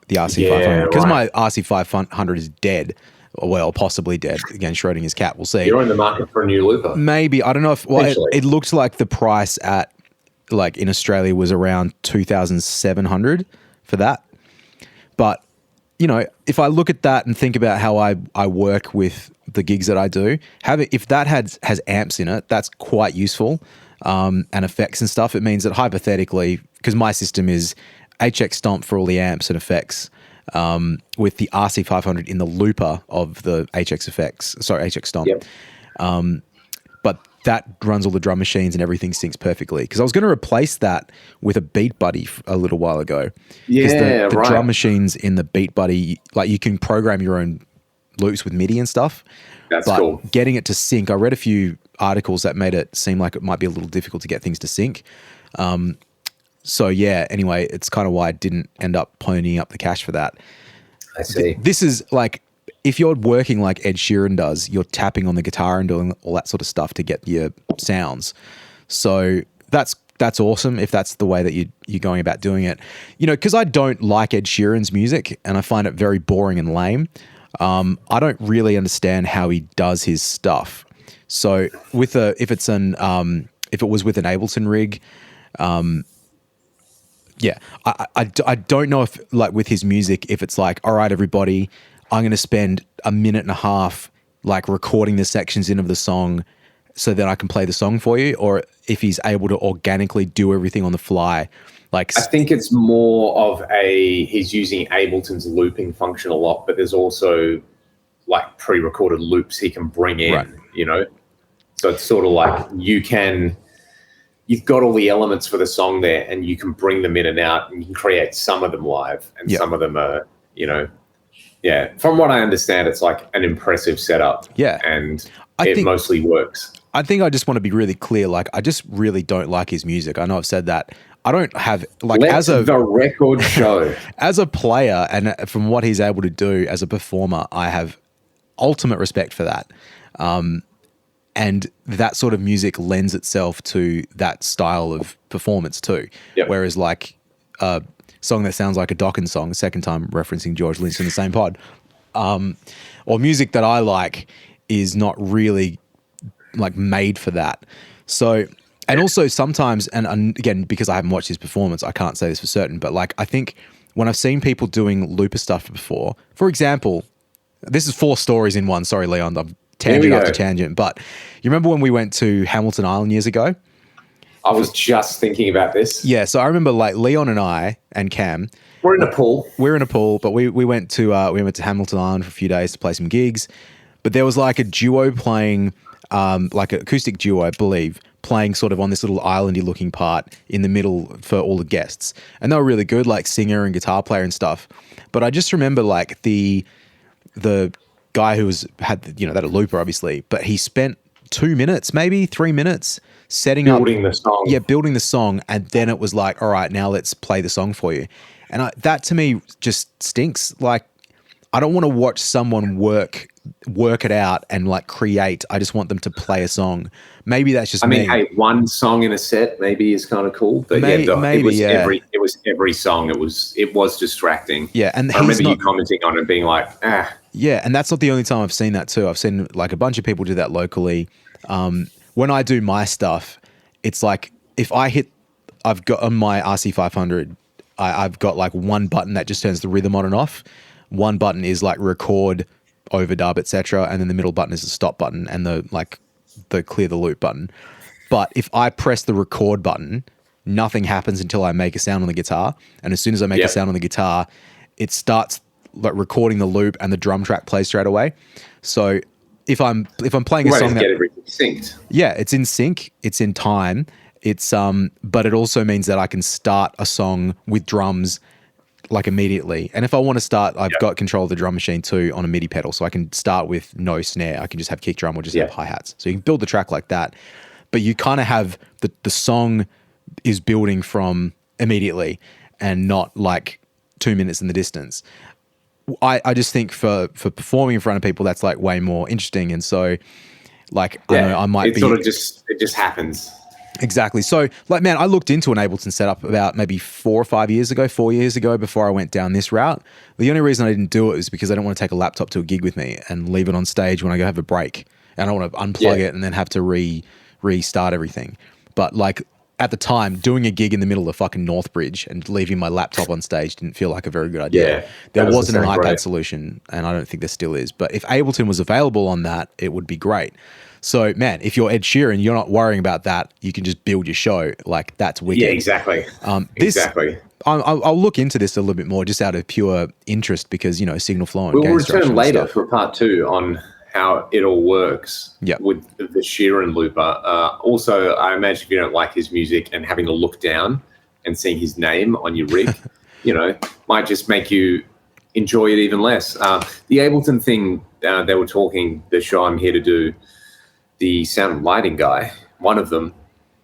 [SPEAKER 1] the RC500. Because my RC500 is dead. Well, possibly dead. Again, Schrodinger's cat. We'll see.
[SPEAKER 2] You're in the market for a new looper.
[SPEAKER 1] Maybe. I don't know if... Well, it looked like the price at, like, in Australia was around 2,700 for that. But... You know, if I look at that and think about how I work with the gigs that I do, if that has amps in it, that's quite useful, and effects and stuff. It means that hypothetically, because my system is HX Stomp for all the amps and effects, with the RC500 in the looper of the HX Stomp.
[SPEAKER 2] Yep.
[SPEAKER 1] But that runs all the drum machines and everything syncs perfectly. Because I was going to replace that with a Beat Buddy a little while ago.
[SPEAKER 2] Yeah,
[SPEAKER 1] the drum machines in the Beat Buddy, like you can program your own loops with MIDI and stuff.
[SPEAKER 2] That's cool.
[SPEAKER 1] Getting it to sync, I read a few articles that made it seem like it might be a little difficult to get things to sync. So yeah, anyway, it's kind of why I didn't end up ponying up the cash for that.
[SPEAKER 2] I see.
[SPEAKER 1] This is like... If you're working like Ed Sheeran does, you're tapping on the guitar and doing all that sort of stuff to get your sounds. So that's awesome if that's the way that you're going about doing it. You know, because I don't like Ed Sheeran's music and I find it very boring and lame. I don't really understand how he does his stuff. So if it was with an Ableton rig, I don't know if like with his music, if it's like, all right, everybody, I'm going to spend a minute and a half like recording the sections in of the song so that I can play the song for you, or if he's able to organically do everything on the fly. Like,
[SPEAKER 2] I think it's more of he's using Ableton's looping function a lot, but there's also like pre-recorded loops he can bring in, you know? So it's sort of like you've got all the elements for the song there and you can bring them in and out and you can create some of them live and some of them are, you know, yeah, from what I understand, it's like an impressive setup. Yeah. And it mostly works.
[SPEAKER 1] I think I just want to be really clear. Like, I just really don't like his music. I know I've said that. I don't have, like,
[SPEAKER 2] the record show.
[SPEAKER 1] As a player and from what he's able to do as a performer, I have ultimate respect for that. And that sort of music lends itself to that style of performance too.
[SPEAKER 2] Yep.
[SPEAKER 1] Whereas, like, song that sounds like a Dokken song, second time referencing George Lynch in the same pod, or music that I like is not really like made for that. So, and also sometimes, and again, because I haven't watched his performance, I can't say this for certain, but like, I think when I've seen people doing looper stuff before, for example, this is 4 stories in one. Sorry, Leon, I'm tangent after tangent, but you remember when we went to Hamilton Island years ago?
[SPEAKER 2] I was just thinking about this.
[SPEAKER 1] Yeah, so I remember like Leon and I and Cam.
[SPEAKER 2] We're in a pool.
[SPEAKER 1] We're in a pool, but we went to Hamilton Island for a few days to play some gigs. But there was like a duo playing like an acoustic duo, I believe, playing sort of on this little islandy looking part in the middle for all the guests. And they were really good, like singer and guitar player and stuff. But I just remember like the guy who had that a looper, obviously, but he spent 2 minutes, maybe 3 minutes
[SPEAKER 2] building the song.
[SPEAKER 1] Yeah, building the song. And then it was like, all right, now let's play the song for you. And that to me just stinks. Like, I don't want to watch someone work it out and like create. I just want them to play a song. Maybe that's just me.
[SPEAKER 2] Hey, one song in a set maybe is kind of cool, but
[SPEAKER 1] maybe,
[SPEAKER 2] it was every song. It was distracting.
[SPEAKER 1] Yeah, and
[SPEAKER 2] I remember you commenting on it, being like,
[SPEAKER 1] Yeah, and that's not the only time I've seen that too. I've seen like a bunch of people do that locally. When I do my stuff, it's like if I've got on my RC500, I've got like one button that just turns the rhythm on and off. One button is like record, overdub, etc., and then the middle button is the stop button and the clear the loop button. But if I press the record button, nothing happens until I make a sound on the guitar. And as soon as I make a sound on the guitar, it starts like recording the loop and the drum track plays straight away. So if I'm playing a song that
[SPEAKER 2] get everything synced.
[SPEAKER 1] Yeah, it's in sync, it's in time. It's but it also means that I can start a song with drums like immediately. And if I want to start, I've got control of the drum machine too on a MIDI pedal. So I can start with no snare. I can just have kick drum or just have hi-hats. So you can build the track like that. But you kind of have the song is building from immediately and not like 2 minutes in the distance. I just think for performing in front of people, that's like way more interesting. And so like, I know I might be...
[SPEAKER 2] it just happens.
[SPEAKER 1] Exactly. So like, man, I looked into an Ableton setup about maybe 4 years ago before I went down this route. The only reason I didn't do it was because I don't want to take a laptop to a gig with me and leave it on stage when I go have a break. And I don't want to unplug it and then have to restart everything. But like at the time, doing a gig in the middle of fucking Northbridge and leaving my laptop on stage didn't feel like a very good idea.
[SPEAKER 2] Yeah,
[SPEAKER 1] there wasn't an iPad solution, and I don't think there still is. But if Ableton was available on that, it would be great. So, man, if you're Ed Sheeran, you're not worrying about that. You can just build your show. Like, that's wicked.
[SPEAKER 2] Yeah, exactly. Exactly.
[SPEAKER 1] I'll look into this a little bit more just out of pure interest because, signal flow and
[SPEAKER 2] we'll return later for part 2 on how it all works with the Sheeran Looper. Also, I imagine if you don't like his music and having to look down and seeing his name on your rig, might just make you enjoy it even less. The Ableton thing, they were talking, the show I'm here to do, the sound and lighting guy, one of them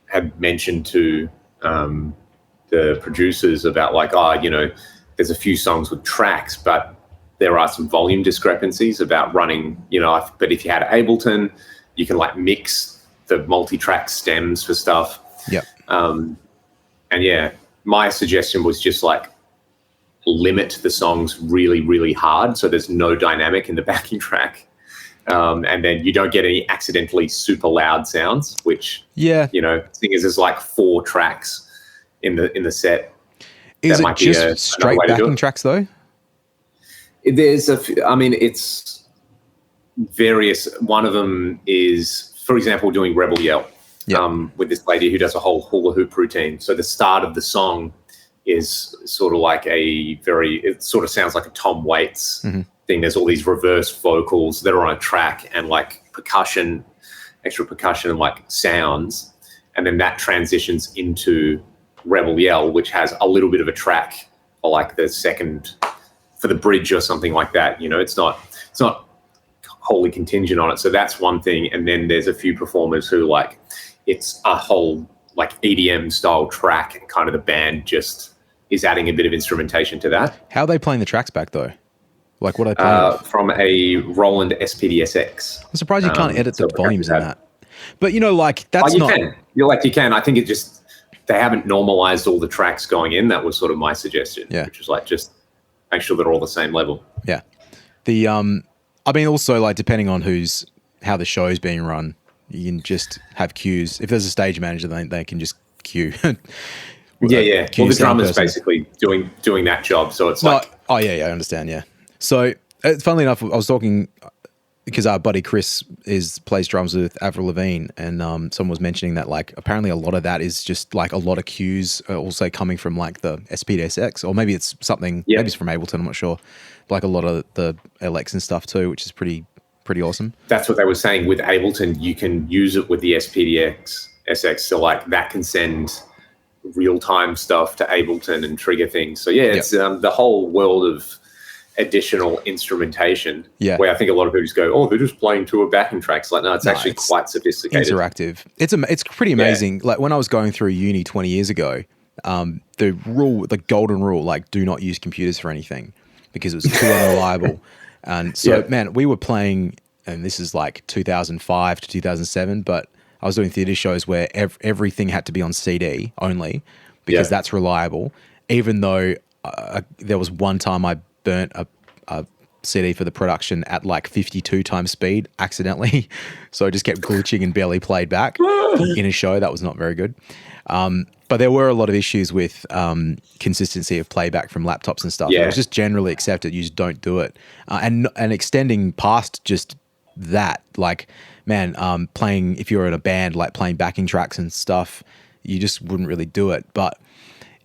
[SPEAKER 2] had mentioned to the producers about like, there's a few songs with tracks, but there are some volume discrepancies about running, but if you had Ableton, you can like mix the multi-track stems for stuff.
[SPEAKER 1] Yeah.
[SPEAKER 2] And yeah, my suggestion was just like limit the songs really, really hard so there's no dynamic in the backing track. And then you don't get any accidentally super loud sounds, which, thing is there's like 4 tracks in the set.
[SPEAKER 1] Is it just straight backing tracks though?
[SPEAKER 2] There's it's various. One of them is, for example, doing Rebel Yell with this lady who does a whole hula hoop routine. So the start of the song is sort of like it sort of sounds like a Tom Waits thing. There's all these reverse vocals that are on a track and like percussion, extra percussion and like sounds. And then that transitions into Rebel Yell, which has a little bit of a track or like the second for the bridge or something like that. It's not wholly contingent on it. So that's one thing. And then there's a few performers who like, it's a whole like EDM style track and kind of the band just is adding a bit of instrumentation to that.
[SPEAKER 1] How are they playing the tracks back though? Like what are they playing?
[SPEAKER 2] From a Roland SPDSX.
[SPEAKER 1] I'm surprised you can't edit the volumes in that. But that's
[SPEAKER 2] you
[SPEAKER 1] not...
[SPEAKER 2] can. You can. I think they haven't normalized all the tracks going in. That was sort of my suggestion.
[SPEAKER 1] Yeah.
[SPEAKER 2] Which was like, just make sure they're all the same level.
[SPEAKER 1] Yeah. Also like depending on how the show is being run, you can just have cues. If there's a stage manager, they can just cue.
[SPEAKER 2] Yeah. Well, the drummer's basically doing that job. So it's like...
[SPEAKER 1] Oh, yeah, I understand, yeah. So, funnily enough, I was talking because our buddy Chris plays drums with Avril Lavigne, and someone was mentioning that like apparently a lot of that is just like a lot of cues also coming from like the SPDSX, or maybe it's something, maybe it's from Ableton, I'm not sure. Like a lot of the LX and stuff too, which is pretty pretty awesome.
[SPEAKER 2] That's what they were saying with Ableton. You can use it with the SPDX SX, so like that can send real-time stuff to Ableton and trigger things. So yeah, it's the whole world of additional instrumentation.
[SPEAKER 1] Yeah,
[SPEAKER 2] where I think a lot of people just go, "Oh, they're just playing to a backing track." It's like, no, it's actually quite sophisticated,
[SPEAKER 1] interactive. It's pretty amazing. Like when I was going through uni 20 years ago, the golden rule, like, do not use computers for anything because it was too unreliable. And so, man, we were playing, and this is like 2005 to 2007, but I was doing theater shows where everything had to be on CD only because that's reliable. Even though there was one time I burnt a CD for the production at like 52 times speed accidentally. So it just kept glitching and barely played back in a show. That was not very good. But there were a lot of issues with consistency of playback from laptops and stuff. It was just generally accepted. You just don't do it. And extending past just that, like, man, playing, if you're in a band, like playing backing tracks and stuff, you just wouldn't really do it. But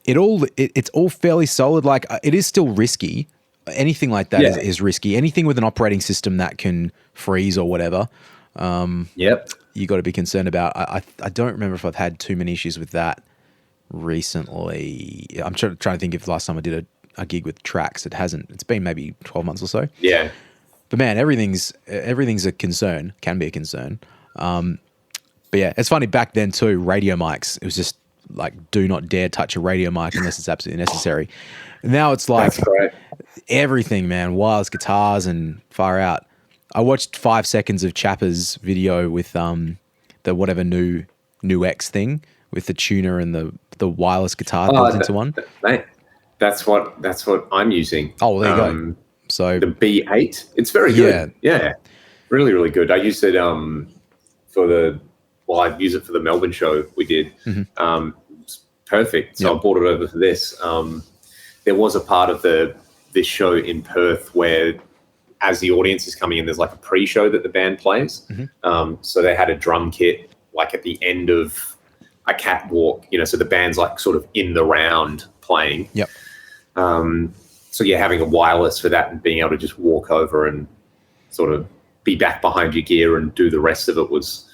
[SPEAKER 1] it's all fairly solid. Like, it is still risky. Anything like that is risky. Anything with an operating system that can freeze or whatever, you got to be concerned about. I don't remember if I've had too many issues with that recently. I'm trying to think if the last time I did a gig with tracks. It hasn't. It's been maybe 12 months or so.
[SPEAKER 2] Yeah.
[SPEAKER 1] But man, everything's a concern. Can be a concern. But yeah, it's funny back then too. Radio mics. It was just like, do not dare touch a radio mic unless it's absolutely necessary. Now it's like everything, man. Wireless guitars and far out. I watched 5 seconds of Chapper's video with the whatever new X thing with the tuner and the wireless guitar built into one.
[SPEAKER 2] Mate, that's what I'm using.
[SPEAKER 1] Oh, well, there you go. So
[SPEAKER 2] the B8, it's very good. Yeah, really, really good. I used it I use it for the Melbourne show we did. It's perfect. So I brought it over for this. There was a part of this show in Perth where, as the audience is coming in, there's like a pre-show that the band plays. So they had a drum kit like at the end of a catwalk, so the band's like sort of in the round playing. So yeah, having a wireless for that and being able to just walk over and sort of be back behind your gear and do the rest of it was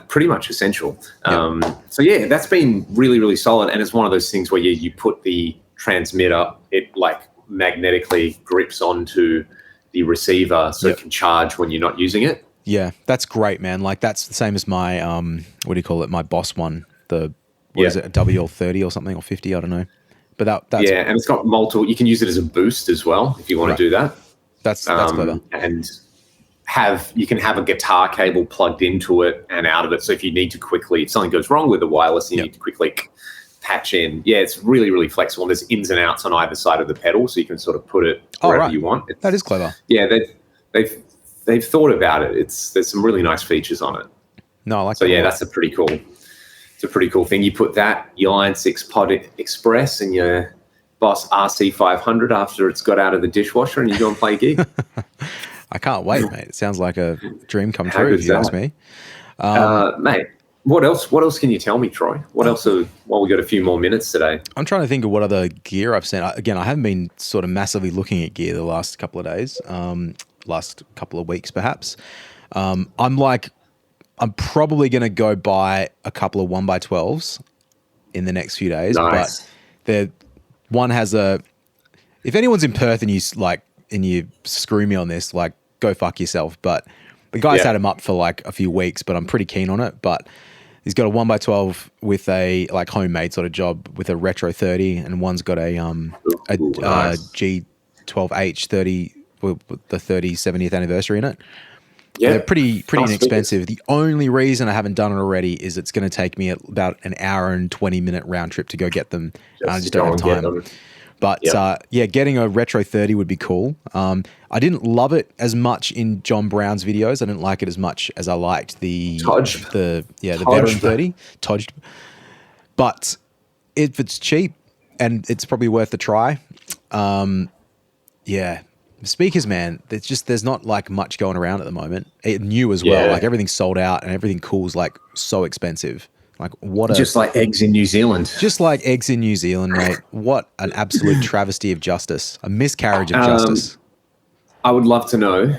[SPEAKER 2] pretty much essential. So yeah, that's been really, really solid. And it's one of those things where you put the transmitter, it like magnetically grips onto the receiver so it can charge when you're not using it.
[SPEAKER 1] Yeah, that's great, man. Like that's the same as my, what do you call it? My Boss one, what is it, a WL30 or something, or 50, I don't know. But that's
[SPEAKER 2] and it's got multiple. You can use it as a boost as well if you want to do that.
[SPEAKER 1] That's clever.
[SPEAKER 2] And you can have a guitar cable plugged into it and out of it. So if you need to quickly, if something goes wrong with the wireless, you need to quickly patch in. Yeah, it's really, really flexible. And there's ins and outs on either side of the pedal, so you can sort of put it wherever you want.
[SPEAKER 1] That is clever.
[SPEAKER 2] Yeah, they've thought about it. There's some really nice features on it.
[SPEAKER 1] No, I like
[SPEAKER 2] so
[SPEAKER 1] that.
[SPEAKER 2] Yeah, that's a pretty cool. It's a pretty cool thing. You put that, your Line 6 Pod Express and your Boss RC500 after it's got out of the dishwasher and you go and play a gig.
[SPEAKER 1] I can't wait, mate. It sounds like a dream come true, if you ask me.
[SPEAKER 2] Mate, what else can you tell me, Troy? What else? Well, we got a few more minutes today.
[SPEAKER 1] I'm trying to think of what other gear I've seen. Again, I haven't been sort of massively looking at gear the last couple of days, last couple of weeks perhaps. I'm probably going to go buy a couple of 1x12s in the next few days.
[SPEAKER 2] Nice.
[SPEAKER 1] But one has if anyone's in Perth and you screw me on this, like, go fuck yourself. But the guy's had him up for like a few weeks, but I'm pretty keen on it. But he's got a 1x12 with a like homemade sort of job with a retro 30, and one's got a G12H 30 with the 70th anniversary in it. Yeah, they're pretty inexpensive. The only reason I haven't done it already is it's going to take me about an hour and 20-minute round trip to go get them. I just don't have time. But getting a retro 30 would be cool. I didn't love it as much in John Brown's videos. I didn't like it as much as I liked the veteran 30. Todged. But if it's cheap and it's probably worth a try, speakers, man, there's not like much going around at the moment. New as well. Like everything's sold out and everything cool's like so expensive. Like
[SPEAKER 2] just like eggs in New Zealand.
[SPEAKER 1] Just like eggs in New Zealand, mate. What an absolute travesty of justice. A miscarriage of justice.
[SPEAKER 2] I would love to know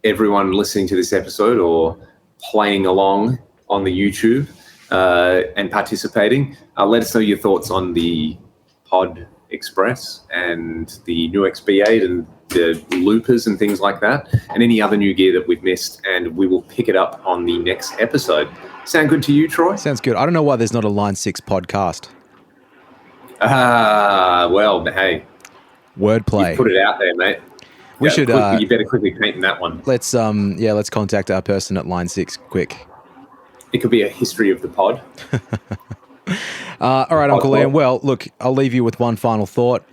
[SPEAKER 2] everyone listening to this episode or playing along on the YouTube and participating. Let us know your thoughts on the Pod Express and the new XB8 and the loopers and things like that, and any other new gear that we've missed, and we will pick it up on the next episode. Sound good to you, Troy?
[SPEAKER 1] Sounds good. I don't know why there's not a Line 6 podcast.
[SPEAKER 2] Well, hey.
[SPEAKER 1] Wordplay.
[SPEAKER 2] You put it out there, mate.
[SPEAKER 1] We should.
[SPEAKER 2] You better quickly paint in that one.
[SPEAKER 1] Let's contact our person at Line 6 quick.
[SPEAKER 2] It could be a history of the pod.
[SPEAKER 1] All right, Uncle Liam. Well, look, I'll leave you with one final thought.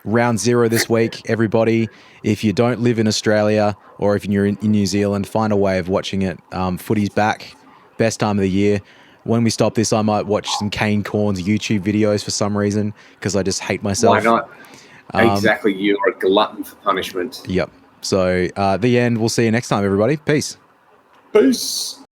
[SPEAKER 1] Round 0 this week, everybody. If you don't live in Australia or if you're in New Zealand, find a way of watching it. Footy's back. Best time of the year. When we stop this, I might watch some Kane Corns YouTube videos for some reason because I just hate myself.
[SPEAKER 2] Why not? Exactly. You're a glutton for punishment.
[SPEAKER 1] Yep. So, the end. We'll see you next time, everybody. Peace.
[SPEAKER 2] Peace.